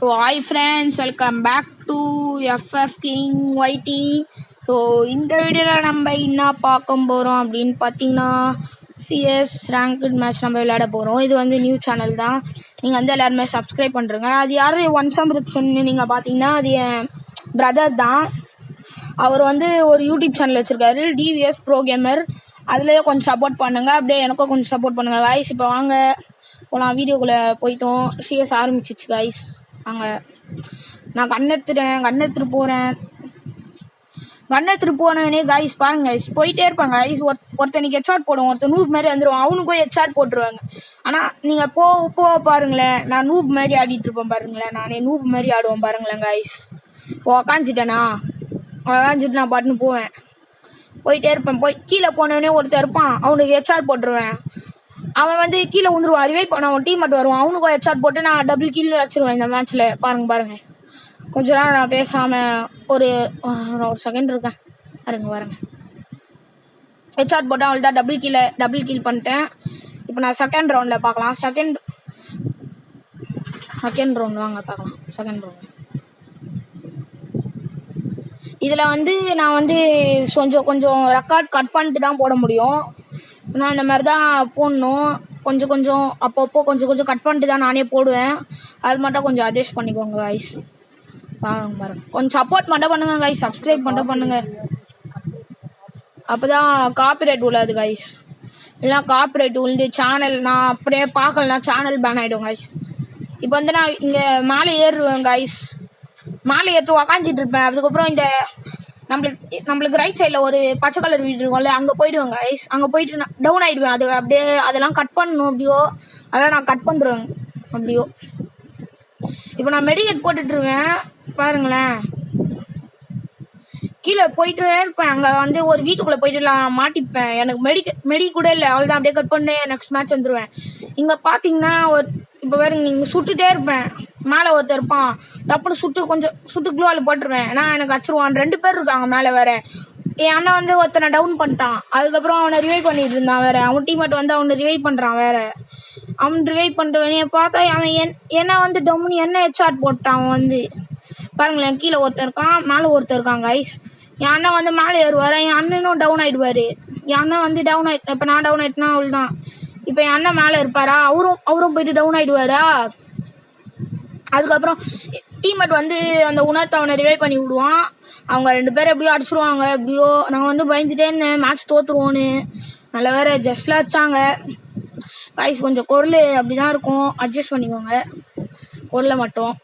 So hi friends, welcome back to FF King YT. So இந்த வீடியோவில் நம்ம என்ன பார்க்க போகிறோம் அப்படின்னு பார்த்தீங்கன்னா சிஎஸ் ரேங்க்டு மேட்ச் நம்ம விளையாட போகிறோம். இது வந்து நியூ சேனல் தான், நீங்கள் வந்து எல்லாருமே சப்ஸ்கிரைப் பண்ணுறங்க. அது யார் ஒன்சம்ரிக்ஷன்னு நீங்கள் பார்த்தீங்கன்னா அது என் பிரதர் தான். அவர் வந்து ஒரு யூடியூப் சேனல் வச்சுருக்காரு, டிவிஎஸ் ப்ரோ கேமர். அதுலேயே கொஞ்சம் சப்போர்ட் பண்ணுங்கள், அப்படியே எனக்கும் கொஞ்சம் சப்போர்ட் பண்ணுங்கள் காய்ஸ். இப்போ வாங்க போகலாம், வீடியோக்குள்ளே போயிட்டோம். சிஎஸ் ஆரம்பிச்சிச்சு காய்ஸ். வாங்க, நான் கண்ணெடுத்துட்டு போனேனே காய்ஸ். பாருங்க காய்ஸ், போயிட்டே இருப்பாங்க காய்ஸ். ஒருத்தனுக்கு ஹெட்ஷாட் போடுவோம், ஒருத்தர் நூப் மாதிரி வந்துடுவான், அவனுக்கும் ஹெட்ஷாட் போட்டுருவாங்க. ஆனால் நீங்கள் போக பாருங்களேன், நான் நூப் மாதிரி ஆடிட்டு இருப்பேன் பாருங்களேன். நானே நூப் மாதிரி ஆடுவேன் பாருங்களேன் காய்ஸ். இப்போ உக்காந்துட்டு நான் பாட்டுன்னு போயிட்டே இருப்பேன். கீழே போனவனே ஒருத்தர் இருப்பான், அவனுக்கு ஹெட்ஷாட் போட்டுருவேன். அவன் வந்து கீழே வந்துடுவான், ரிவைவ் பண்ண அவன் டீம் மட்டும் வருவான், அவனுக்கும் ஹெட்ஷாட் போட்டு நான் டபுள் கீழே வச்சிருவேன் இந்த மேட்ச்சில். பாருங்க கொஞ்ச நேரம் நான் பேசாமல் ஒரு செகண்ட் இருக்கேன். பாருங்க ஹெட்ஷாட் போட்டேன், அவள் தான் டபுள் கீல் பண்ணிட்டேன். இப்போ நான் செகண்ட் ரவுண்டில் பார்க்கலாம். செகண்ட் ரவுண்ட் வாங்க பார்க்கலாம். செகண்ட் ரவுண்ட் இதில் வந்து நான் வந்து கொஞ்சம் ரெக்கார்ட் கட் பண்ணிட்டு தான் போட முடியும். நான் இந்த மாதிரி தான் போடணும். கொஞ்சம் அப்பப்போ கொஞ்சம் கட் பண்ணிட்டு தான் நானே போடுவேன். அது மட்டும் கொஞ்சம் அட்ஜஸ்ட் பண்ணிக்கோங்க காய்ஸ். பாருங்க கொஞ்சம் சப்போர்ட் மட்டும் பண்ணுங்க காய்ஸ், சப்ஸ்கிரைப் மட்டும் பண்ணுங்க. அப்போ தான் காப்பிரைட் விழாது காய்ஸ். இல்லைனா காப்பிரைட் விழுந்து சேனல் நான் அப்படியே பார்க்கலனா சேனல் பேன் ஆகிடும் காய்ஸ். இப்போ வந்து நான் இங்கே மேலே ஏறுவேன் காய்ஸ். மேலே ஏற்று உக்காஞ்சிட்டு இருப்பேன். அதுக்கப்புறம் இந்த நம்மளுக்கு ரைட் சைடில் ஒரு பச்சை கலர் வீடு இருக்கும்ல, அங்கே போயிடுவேன் கைஸ். அங்கே போயிட்டு நான் டவுன் ஆகிடுவேன். அது அப்படியே அதெல்லாம் கட் பண்ணணும் அப்படியோ, அதெல்லாம் நான் கட் பண்ணுறேன் அப்படியோ. இப்போ நான் மெடிக்கேட் போட்டுட்ருவேன் பாருங்களேன். கீழே போயிட்டு இருப்பேன், அங்கே வந்து ஒரு வீட்டுக்குள்ளே போயிட்டு நான் மாட்டிப்பேன். எனக்கு மெடி கூட இல்லை, அவள் தான் அப்படியே கட் பண்ணி நெக்ஸ்ட் மேட்ச் வந்துடுவேன். இங்கே பார்த்தீங்கன்னா இப்போ வேறு நீங்கள் சுட்டுட்டே இருப்பேன். மேலே ஒருத்தர் இருப்பான், டப்புனு சுட்டு க்ளூவால் போட்டுருவேன். நான் எனக்கு அடிச்சிருவான். 2 பேர் இருக்காங்க மேலே வேறு. என் அண்ணன் வந்து ஒருத்தனை டவுன் பண்ணிட்டான். அதுக்கப்புறம் அவனை ரிவைவ் பண்ணிட்டு இருந்தான் வேறு. அவன் டீம்மேட் வந்து அவனை ரிவைவ் பண்ணுறான் வேறு. அவன் ரிவைவ் பண்ணிட்டு பார்த்தா அவன் என்ன வந்து டவுன் என்ன ஹெட்ஷாட் போட்டான். அவன் வந்து பாருங்களேன், கீழே ஒருத்தர் இருக்கான், மேலே ஒருத்தர் இருக்கான் கைஸ். என் அண்ணன் வந்து மேலே ஏறுவார், என் அண்ணனும் டவுன் ஆகிடுவார். என் அண்ணன் வந்து டவுன் ஆகிட்டேன். இப்போ நான் டவுன் ஆகிட்டேன்னா அவள் தான். இப்போ என் அண்ணன் மேலே இருப்பாரா, அவரும் போயிட்டு டவுன் ஆகிடுவாரா. அதுக்கப்புறம் டீம்மேட் வந்து அந்த உணர்த்தவனை ரிவைவ் பண்ணி விடுவான். அவங்க 2 பேரும் எப்படியோ அடிச்சிருவாங்க. எப்படியோ நான் வந்து பயந்துட்டே இருந்தேன் மேட்ச் தோற்றுருவோன்னு. நல்ல வேறு ஜஸ்ட்லாம் அடிச்சாங்க கைஸ். கொஞ்சம் குரல் அப்படி தான் இருக்கும், அட்ஜஸ்ட் பண்ணிக்கோங்க குரலை மட்டும்.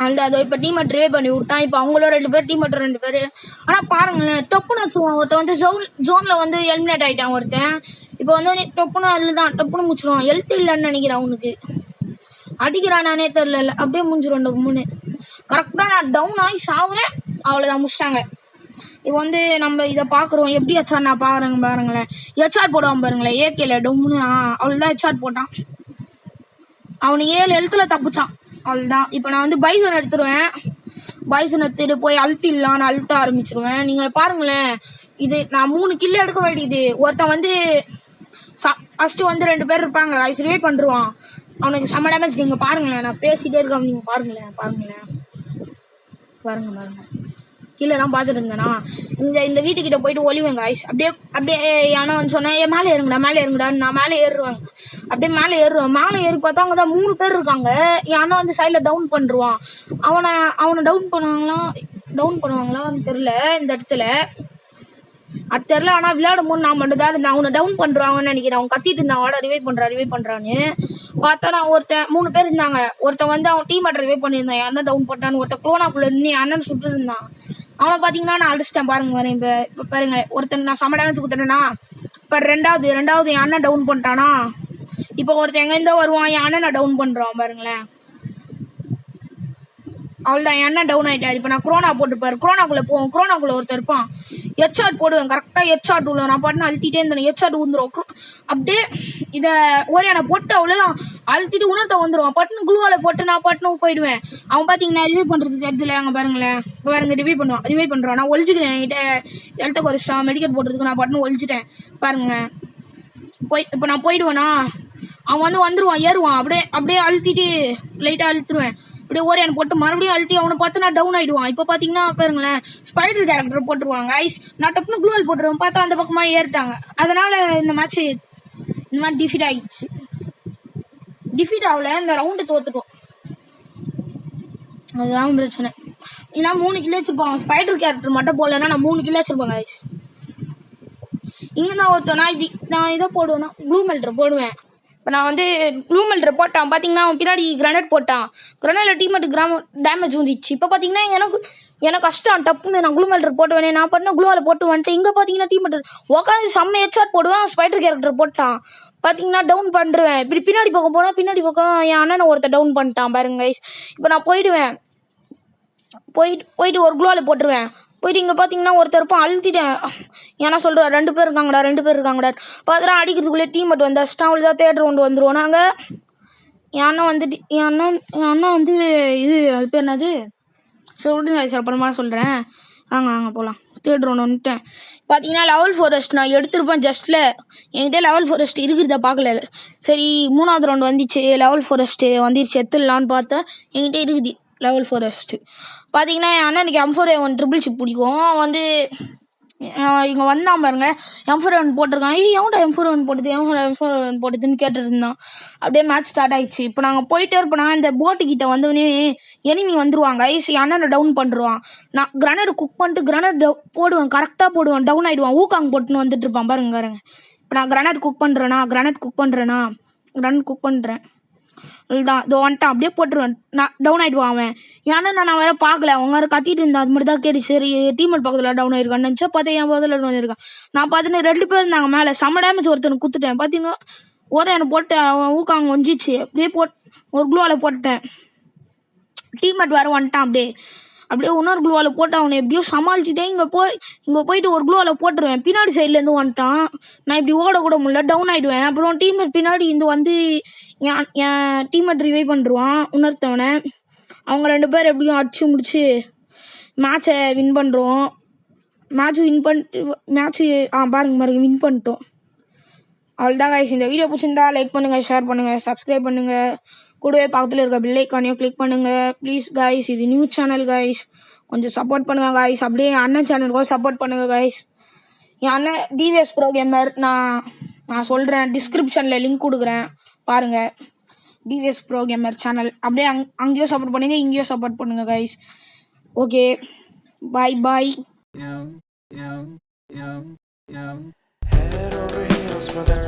அந்த அதோ இப்போ டீம்மேட் ரிவைவ் பண்ணி விட்டான். இப்போ அவங்களும் 2 பேர், டீம்மேட்டும் 2 பேர். ஆனால் பாருங்களேன், டப்புன்னு வச்சுருவான். ஒருத்தன் வந்து ஜோனில் வந்து எலிமினேட் ஆகிட்டான் ஒருத்தன். இப்போ வந்து டப்புன்னு அதில் தான் டப்புன்னு முடிச்சிருவான். ஹெல்த் இல்லைன்னு நினைக்கிறேன் அவனுக்கு. அடிக்கிறானே தெரில, அப்படியே முடிஞ்சிடும் 2 கரெக்டாக. நான் டவுன் ஆகி சாவுறேன், அவ்வளோதான் முடிச்சிட்டாங்க. இப்போ வந்து நம்ம இதை பார்க்குறோம் எப்படி ஹெட்ஷாட். நான் பாருங்களேன், ஹெட்ஷாட் போடுவான் பாருங்களேன். ஏகேல டவுன்னு அவ்வளோதான் ஹெட்ஷாட் போட்டான். அவனுக்கு 7 ஹெல்த்தில் தப்பிச்சான், அவ்வளோதான். இப்போ நான் வந்து பைசன் எடுத்துருவேன். பைசன் எடுத்துட்டு போய் அழுத்திடலான்னு அழுத்த ஆரம்பிச்சிருவேன். நீங்கள் பாருங்களேன், இது நான் 3 கில்லு எடுக்க வேண்டியது. ஒருத்தன் வந்து ஃபஸ்ட்டு வந்து 2 பேர் இருப்பாங்க, ஐஸ் ரிவைவ் பண்ணிருவான். அவனுக்கு செம்ம டேமேஜ். நீங்கள் பாருங்களேன், நான் பேசிகிட்டே இருக்கேன், நீங்கள் பாருங்களேன் கீழேலாம் பார்த்துட்டு இருந்தேனா இந்த வீட்டுக்கிட்ட போயிட்டு ஒளிவேங்க ஐஸ். அப்படியே ஏன்னா வந்து சொன்னேன், மேலே இறங்குடா. நான் மேலே ஏறுவேங்க. அப்படியே மேலே ஏறி பார்த்தா அங்கே தான் 3 பேர் இருக்காங்க. என் அண்ணன் வந்து சைடில் டவுன் பண்ணிருவான். அவனை டவுன் பண்ணுவாங்களான்னு தெரில இந்த இடத்துல. அது தெரில. ஆனால் விளையாடும் போது நான் மட்டும் தான் இருந்தேன். அவனை டவுன் பண்ணுறாங்கன்னு நினைக்கிறேன். அவன் கத்திட்டு இருந்தான், வாடா ரிவைவ் பண்ணுறான்னு. பார்த்தா நான் 3 பேர் இருந்தாங்க. ஒருத்தன் வந்து அவன் டீம்மேட் ரிவைவ் பண்ணியிருந்தான், என் அண்ணன் டவுன் பண்ணிட்டான்னு. ஒருத்தன் குளோனாக்குள்ளே நின்று என் அண்ணன் சுட்டு இருந்தான். அவனை பார்த்தீங்கன்னா நான் அடிச்சிட்டேன் பாருங்க. இப்போ பாருங்க, ஒருத்தன் நான் செம்ம டேமேஜ் கொடுத்தேன்னா. இப்போ ரெண்டாவது என் அண்ணன் டவுன் பண்ணிட்டானா. இப்போ ஒருத்தன் எங்கேருந்தோ வருவான், என் அண்ணனை டவுன் பண்ணுறான் பாருங்களேன். அவள்தான், என் அண்ணன் டவுன் ஆகிட்டார். இப்போ நான் குரோனா போட்டுப்பாரு, குரோனாக்குள்ளே ஒருத்தர் இருப்பான். ஹெட்ஷாட் போடுவேன், கரெக்டாக ஹெட்ஷாட் விழுவேன். நான் பாட்டுன்னு அழுத்திட்டே இருந்தேன், ஹெட்ஷாட் விழுந்துரும். அப்படியே இதை நான் போட்டு அவ்வளோதான் அழுத்திட்டு உணர்த்த வந்துடுவான். பட்டுன்னு குளுவால் போட்டு நான் பட்டுன்னு போயிடுவேன். அவன் பார்த்தீங்கன்னா ரிவைவ் பண்ணுறது தெரிஞ்சல. அங்கே பாருங்களேன், இப்போ பாருங்க ரிவைவ் பண்ணுறான். நான் ஒழிச்சுக்கிறேன், என்கிட்ட ஹெல்த்தை குறைச்சிட்டான். மெடிக்கல் போடுறதுக்கு நான் பட்டுன்னு ஒழிச்சிட்டேன் பாருங்க. இப்போ நான் போயிடுவேனா, அவன் வந்து வந்துடுவான், ஏறுவான். அப்படியே அழுத்திட்டு லைட்டாக அழுத்துருவேன். இப்படியே ஓரியான் போட்டு மறுபடியும் அழுத்தி அவனை பார்த்து நான் டவுன் ஆயிடுவான். இப்போ பார்த்தீங்கன்னா பாருங்களேன், ஸ்பைடர் கேரக்டர் போட்டுருவாங்க ஐஸ். நான் டப்புனு க்ளூவல் போட்டுருவேன், பார்த்தா அந்த பக்கமாக ஏறிட்டாங்க. அதனால இந்த மேட்ச் இந்த மாதிரி டிஃபீட் ஆகிடுச்சு. டிஃபீட் ஆகல, இந்த ரவுண்டு தோத்துட்டோம். அதுதான் பிரச்சனை. ஏன்னா 3 கிலோ வச்சிருப்பாங்க. ஸ்பைடர் கேரக்டர் மட்டும் போடலன்னா நான் 3 கிலோ வச்சிருப்பாங்க ஐஸ். இங்கே தான் ஒருத்தனா இப்படி நான் இதை போடுவேன்னா ப்ளூ மெல்டர் போடுவேன். இப்போ நான் வந்து ப்ளூ மெல்டர் போட்டான், பார்த்தீங்கன்னா அவன் பின்னாடி கிரனேட் போட்டான். கிரனேட்டில் டீமேட்டு டேமேஜ் வந்துச்சு. இப்போ பார்த்தீங்கன்னா எனக்கு கஷ்டம். டப்புன்னு நான் க்ளூ மெல்டர் போட்டுவேனே, நான் பண்ண க்ளூவால் போட்டு வந்துட்டு இங்கே பார்த்தீங்கன்னா டீமேட் உட்காந்து செம்ம ஹெட்ஷாட் போடுவேன். ஸ்பைடர் கேரக்டர் போட்டான், பார்த்தீங்கன்னா டவுன் பண்ணுறேன். இப்படி பின்னாடி பக்கம் போனால் பின்னாடி பக்கம் என் அண்ணனை ஒருத்தர் டவுன் பண்ணிட்டான் பாருங்க கைஸ். இப்போ நான் போயிடுவேன், போயிட்டு ஒரு க்ளூவால் போட்டுருவேன். போயிட்டு இங்கே பார்த்தீங்கன்னா ஒருத்தர் இருப்பான், அழுத்திட்டேன். ஏன்னா சொல்கிறேன் 2 பேர் இருக்காங்கடா. பார்த்தா அடிக்கிறதுக்குள்ளே டீமேட் வந்து அஸ்டாவில் தான் தேட்டர் கொண்டு வந்துடுவோம். நாங்கள் என் அண்ணன் வந்துட்டு என் அண்ணன் வந்து இது அது பேர் என்னது சொல்லுங்க சார், அப்புறமா சொல்கிறேன். வாங்க போகலாம். தேட்டர் ஒன்று வந்துட்டேன். பார்த்தீங்கன்னா லெவல் ஃபாரஸ்ட் நான் எடுத்துருப்பேன் ஜஸ்ட்டில். என்கிட்ட லெவல் ஃபாரஸ்ட் இருக்கிறத பார்க்கல. சரி 3வது ரவுண்டு வந்துச்சு, லெவல் ஃபாரஸ்ட்டு வந்துருச்சு, எடுத்துடலான்னு பார்த்தேன். என்கிட்ட இருக்குது லெவல் ஃபாரஸ்ட்டு. பார்த்தீங்கன்னா என் அண்ணனுக்கு M4A1 ட்ரிபிள் சிப் பிடிக்கும். வந்து இங்கே வந்தான் பாருங்க, M4A1 போட்டிருக்கான். எவன்டா M4A1 போட்டதுன்னு கேட்டுட்டு இருந்தான். அப்படியே மேட்ச் ஸ்டார்ட் ஆயிடுச்சு. இப்போ நாங்கள் போயிட்டே இருப்போம். இந்த போட்டுக்கிட்ட வந்தவொடனே எனிமி வந்துருவாங்க ஐஸ். என் அண்ணனை டவுன் பண்ணுருவான். நான் கிரனேட் குக் பண்ணிட்டு கிரனேட் போடுவேன், கரெக்டாக போடுவேன், டவுன் ஆகிடுவான். ஊக்காங்க போட்டுன்னு வந்துட்டு இருப்பான் பாருங்க. இப்போ நான் கிரனேட் குக் பண்ணுறேன். இதுதான் இதோ வந்துட்டான், அப்படியே போட்டுருவேன். நான் டவுன் ஆகிடுவான் அவன். ஏன்னா நான் வேறு பார்க்கல, அவங்க வேறு கத்திட்டு இருந்தான். அது மட்டும் தான் கேட்டு சரி டீமேட் பக்கத்தில் டவுன் ஆயிருக்கான்னு நினச்சா பார்த்தா என் பக்கத்தில் டவுன் ஆயிருக்கான். நான் பார்த்தீங்கன்னா 2 பேர் இருந்தாங்க மேலே. செம்ம டேமேஜ் ஒருத்தனுக்கு குத்துட்டேன். பார்த்தீங்கன்னா எனக்கு போட்டேன், அவன் ஊக்காங்க ஒஞ்சிச்சு. அப்படியே ஒரு க்ளூவால் போட்டுட்டேன். டீமேட் வேறு வந்துட்டான். அப்படியே இன்னொரு க்ளூவால் போட்டு அவனை எப்படியோ சமாளிச்சுட்டே இங்கே போயிட்டு ஒரு க்ளூவால் போட்டுருவேன். பின்னாடி சைட்லேருந்து வந்துட்டான். நான் இப்படி ஓடக்கூட முடியல, டவுன் ஆகிடுவேன். அப்புறம் டீம்மேட் பின்னாடி இருந்து வந்து என் டீம்மேட் ரிவைவ் பண்ணுறான் இன்னொருத்தவனை. அவங்க 2 பேர் எப்படியும் அடிச்சு முடிச்சு மேட்சை வின் பண்ணுறோம். பாருங்க வின் பண்ணிட்டோம். அவ்வளோதான் கைஸ். இந்த வீடியோ பிடிச்சிருந்தா லைக் பண்ணுங்கள், ஷேர் பண்ணுங்கள், சப்ஸ்கிரைப் பண்ணுங்கள். கூடவே பக்கத்தில் இருக்க பெல் ஐக்கானையும் கிளிக் பண்ணுங்கள் ப்ளீஸ் கைஸ். இது நியூ சேனல் கைஸ், கொஞ்சம் சப்போர்ட் பண்ணுங்கள் கைஸ். அப்படியே என் அண்ணன் சேனலுக்கும் சப்போர்ட் பண்ணுங்கள் கைஸ். என் அண்ணன் டிவிஎஸ் ப்ரோ கேமர், நான் சொல்கிறேன், டிஸ்கிரிப்ஷனில் லிங்க் கொடுக்குறேன் பாருங்கள். TVS pro gamer channel. அப்படியே அங்கேயும் சப்போர்ட் பண்ணுங்கள், இங்கேயும் சப்போர்ட் பண்ணுங்கள் guys. Okay, bye. Head over heels for that